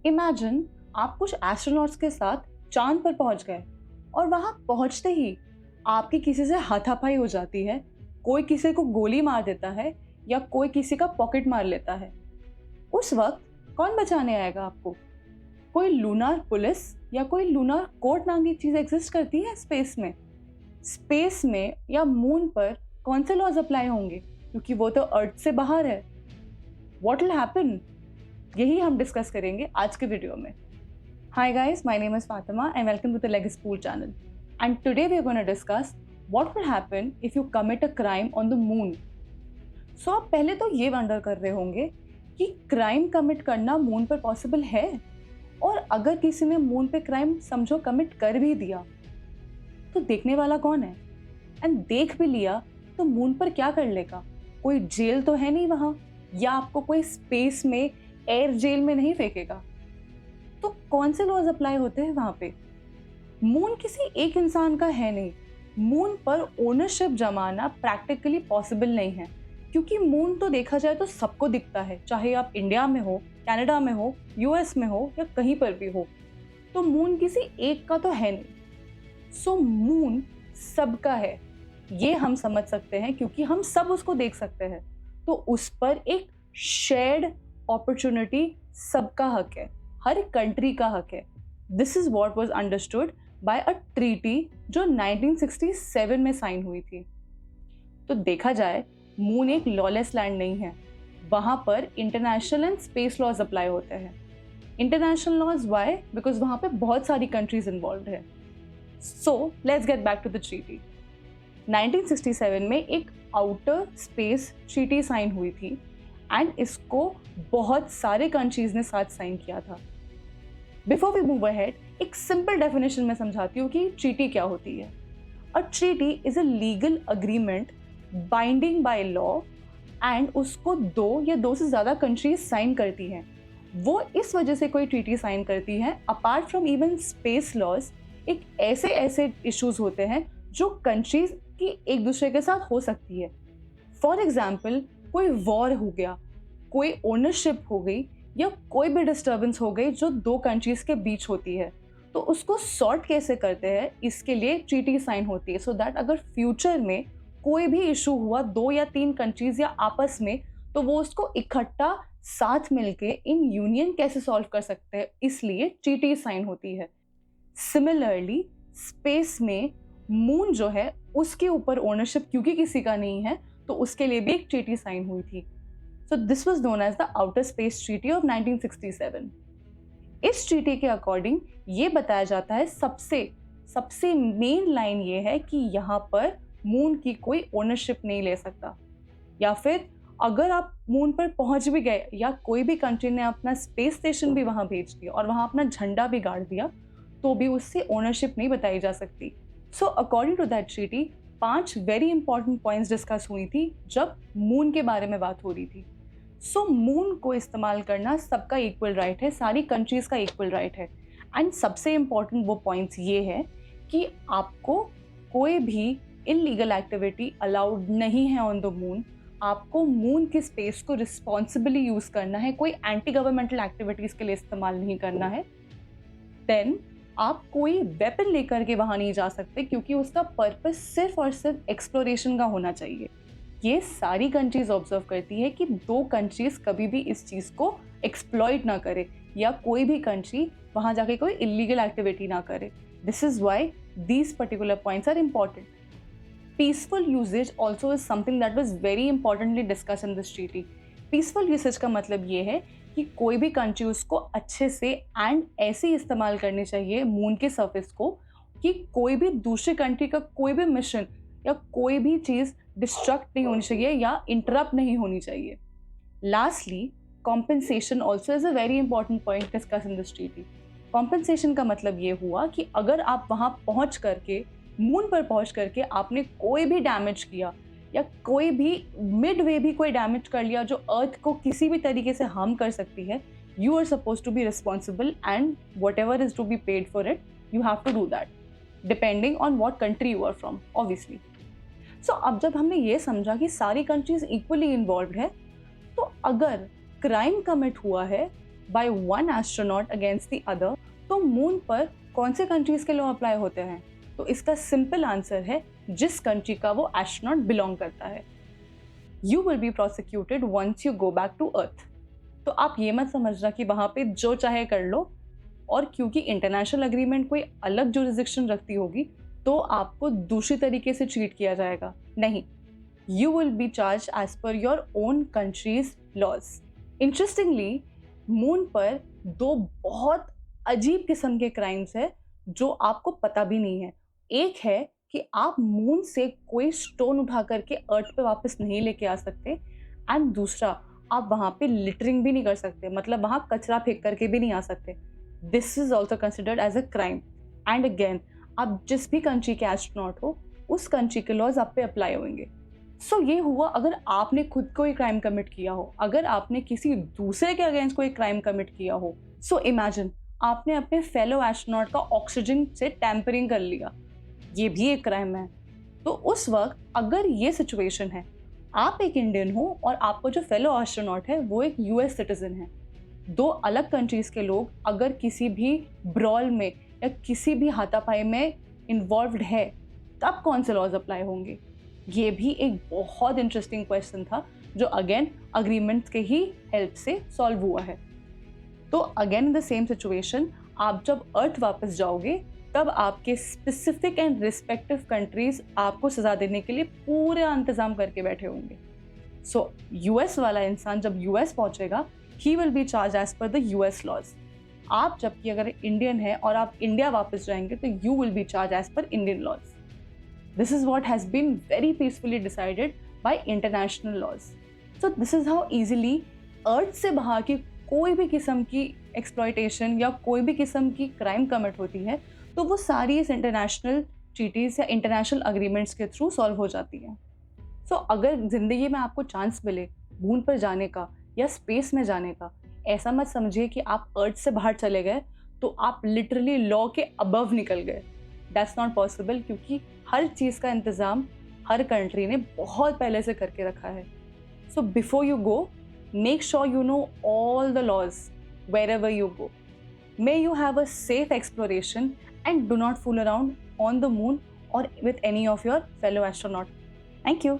Imagine आप कुछ astronauts के साथ चांद पर पहुंच गए और वहां पहुंचते ही आपकी किसी से हाथापाई हो जाती है, कोई किसी को गोली मार देता है या कोई किसी का पॉकेट मार लेता है। उस वक्त कौन बचाने आएगा आपको? कोई लूनार पुलिस या कोई लूनार कोर्ट नाम की चीज एग्जिस्ट करती है स्पेस में? स्पेस में या मून पर कौन से लॉज अप्लाई होंगे, क्योंकि वो तो अर्थ से बाहर है। व्हाट विल हैपन, यही हम डिस्कस करेंगे आज के वीडियो में। Hi guys, my name is Fatima and welcome to the Legacy School channel. And today we are gonna discuss what will happen if you commit a crime on the moon. So आप पहले तो ये wonder कर रहे होंगे कि crime commit करना moon पर पॉसिबल है, और अगर किसी ने मून पे क्राइम समझो कमिट कर भी दिया तो देखने वाला कौन है? एंड देख भी लिया तो मून पर क्या कर लेगा? कोई जेल तो है नहीं वहां, या आपको कोई स्पेस में एयर जेल में नहीं फेंकेगा। तो कौन से लॉज अप्लाई होते हैं वहां पे? मून किसी एक इंसान का है नहीं। मून पर ओनरशिप जमाना प्रैक्टिकली पॉसिबल नहीं है, क्योंकि मून तो देखा जाए तो सबको दिखता है, चाहे आप इंडिया में हो, कनाडा में हो, यूएस में हो या कहीं पर भी हो। तो मून किसी एक का तो है नहीं। सो मून सबका है, ये हम समझ सकते हैं क्योंकि हम सब उसको देख सकते हैं। तो उस पर एक शेयर्ड अपॉर्चुनिटी सबका हक है, हर कंट्री का हक है। This is what was understood by a treaty जो 1967 में साइन हुई थी। तो देखा जाए मून एक लॉलेस लैंड नहीं है, वहां पर international and space laws apply होते हैं। International laws Y? बिकॉज वहां पे बहुत सारी कंट्रीज इन्वॉल्व है। So let's get back to the treaty. 1967 में एक आउटर स्पेस ट्रीटी साइन हुई थी एंड इसको बहुत सारे कंट्रीज ने साथ साइन किया था। बिफोर वी मूव अहेड, एक सिंपल डेफिनेशन में समझाती हूँ कि ट्रीटी क्या होती है। A treaty is a legal agreement binding by law and उसको दो या दो से ज़्यादा कंट्रीज साइन करती हैं। वो इस वजह से कोई ट्रीटी साइन करती हैं, apart from even space laws, एक ऐसे इश्यूज होते हैं जो कंट्रीज की एक दूसरे के साथ हो सकती है। फॉर एग्जाम्पल, कोई वॉर हो गया, कोई ओनरशिप हो गई, या कोई भी डिस्टर्बेंस हो गई जो दो कंट्रीज के बीच होती है, तो उसको सॉर्ट कैसे करते हैं, इसके लिए ट्रीटी साइन होती है। सो दैट अगर फ्यूचर में कोई भी इशू हुआ दो या तीन कंट्रीज या आपस में, तो वो उसको इकट्ठा साथ मिलके इन यूनियन कैसे सॉल्व कर सकते हैं, इसलिए ट्रीटी साइन होती है। सिमिलरली स्पेस में मून जो है उसके ऊपर ओनरशिप क्योंकि किसी का नहीं है, तो उसके लिए भी एक ट्रीटी साइन हुई थी। So this was known as the outer space treaty of 1967। इस ट्रीटी के अकॉर्डिंग ये बताया जाता है, सबसे मेन लाइन ये है कि यहाँ पर मून की कोई ओनरशिप नहीं ले सकता, या फिर अगर आप मून पर पहुंच भी गए या कोई भी कंट्री ने अपना स्पेस स्टेशन भी वहां भेज दिया और वहां अपना झंडा भी गाड़ दिया, तो भी उससे ओनरशिप नहीं बताई जा सकती। So according to that treaty 5 very important points discuss हुई थी जब मून के बारे में बात हो रही थी। सो मून को इस्तेमाल करना सबका इक्वल राइट है, सारी कंट्रीज का इक्वल राइट है। एंड सबसे इम्पॉर्टेंट वो पॉइंट्स ये है कि आपको कोई भी इलीगल एक्टिविटी अलाउड नहीं है ऑन द मून। आपको मून की स्पेस को रिस्पॉन्सिबली यूज करना है, कोई एंटी गवर्नमेंटल एक्टिविटीज के लिए इस्तेमाल नहीं करना है। देन आप कोई वेपन लेकर के वहां नहीं जा सकते, क्योंकि उसका पर्पस सिर्फ और सिर्फ एक्सप्लोरेशन का होना चाहिए। ये सारी कंट्रीज ऑब्जर्व करती है कि दो कंट्रीज कभी भी इस चीज को एक्सप्लॉइट ना करे, या कोई भी कंट्री वहां जाके कोई इलीगल एक्टिविटी ना करे। This is why these particular points are important. Peaceful usages also is something that was very importantly discuss in this treaty. Peaceful usage का मतलब ये है कि कोई भी कंट्री उसको अच्छे से एंड ऐसे ही इस्तेमाल करनी चाहिए मून के सरफेस को, कि कोई भी दूसरी कंट्री का कोई भी मिशन या कोई भी चीज़ डिस्ट्रक्ट नहीं होनी चाहिए या इंटरप्ट नहीं होनी चाहिए। Lastly, compensation also is a very important point discuss in this treaty. Compensation का मतलब ये हुआ कि अगर आप वहाँ पहुँच करके, मून पर पहुँच करके आपने कोई भी डैमेज किया या कोई भी मिड वे भी कोई डैमेज कर लिया जो अर्थ को किसी भी तरीके से हार्म कर सकती है, you are suppose to be responsible and whatever is to be paid for it, you have to do that, depending on what country you are from obviously. So अब जब हमने ये समझा कि सारी कंट्रीज इक्वली इन्वॉल्व है, तो अगर क्राइम कमिट हुआ है by one astronaut against the other, तो मून पर कौन से कंट्रीज के लॉ अप्लाई होते हैं? तो इसका सिंपल आंसर है जिस कंट्री का वो एस्ट्रोनॉट बिलोंग करता है। You will be prosecuted once you go back to earth. तो आप ये मत समझना कि वहां पे जो चाहे कर लो, और क्योंकि इंटरनेशनल अग्रीमेंट कोई अलग जुरिस्डिक्शन रखती होगी तो आपको दूसरी तरीके से ट्रीट किया जाएगा। नहीं, you will be charge as per your own countries laws. Interestingly, moon पर दो बहुत अजीब किस्म के क्राइम्स है जो आपको पता भी नहीं है। एक है कि आप मून से कोई स्टोन उठा करके अर्थ पे वापस नहीं लेके आ सकते, एंड दूसरा, आप वहां पे लिटरिंग भी नहीं कर सकते, मतलब वहां कचरा फेंक करके भी नहीं आ सकते। This is also considered as a crime. And again, आप जिस भी कंट्री के एस्ट्रोनॉट हो उस कंट्री के लॉज आप पे अप्लाई होंगे। सो ये हुआ अगर आपने खुद कोई क्राइम कमिट किया हो, अगर आपने किसी दूसरे के अगेंस्ट कोई क्राइम कमिट किया हो। सो इमेजिन, आपने अपने फेलो एस्ट्रोनॉट का ऑक्सीजन से टैंपरिंग कर लिया, ये भी एक क्राइम है। तो उस वक्त अगर ये सिचुएशन है, आप एक इंडियन हो और आपका जो फेलो एस्ट्रोनॉट है वो एक यूएस सिटीजन है, दो अलग कंट्रीज के लोग अगर किसी भी ब्रॉल में या किसी भी हाथापाई में इन्वॉल्व्ड है, तब कौन से लॉज अप्लाई होंगे? ये भी एक बहुत इंटरेस्टिंग क्वेश्चन था जो अगेन अग्रीमेंट्स के ही हेल्प से सॉल्व हुआ है। तो again in the same situation, आप जब अर्थ वापस जाओगे तब आपके स्पेसिफिक एंड रिस्पेक्टिव कंट्रीज आपको सजा देने के लिए पूरा इंतजाम करके बैठे होंगे। सो यूएस वाला इंसान जब यूएस पहुंचेगा, he will be charge as per the US laws. आप जबकि अगर इंडियन है और आप इंडिया वापस जाएंगे तो you will be charge as per Indian laws. This is what has been very peacefully decided by international laws. So this is how easily earth से बाहर की कोई भी किस्म की एक्सप्लॉयटेशन या कोई भी किस्म की क्राइम कमिट होती है तो वो सारी इस इंटरनेशनल ट्रीटीज या इंटरनेशनल अग्रीमेंट्स के थ्रू सॉल्व हो जाती हैं। सो अगर ज़िंदगी में आपको चांस मिले मून पर जाने का या स्पेस में जाने का, ऐसा मत समझिए कि आप अर्थ से बाहर चले गए तो आप लिटरली लॉ के अबव निकल गए। दैट्स नॉट पॉसिबल, क्योंकि हर चीज़ का इंतज़ाम हर कंट्री ने बहुत पहले से करके रखा है। So before you go, make sure you know all the laws wherever you go. May you have a safe exploration and do not fool around on the moon or with any of your fellow astronauts. Thank you.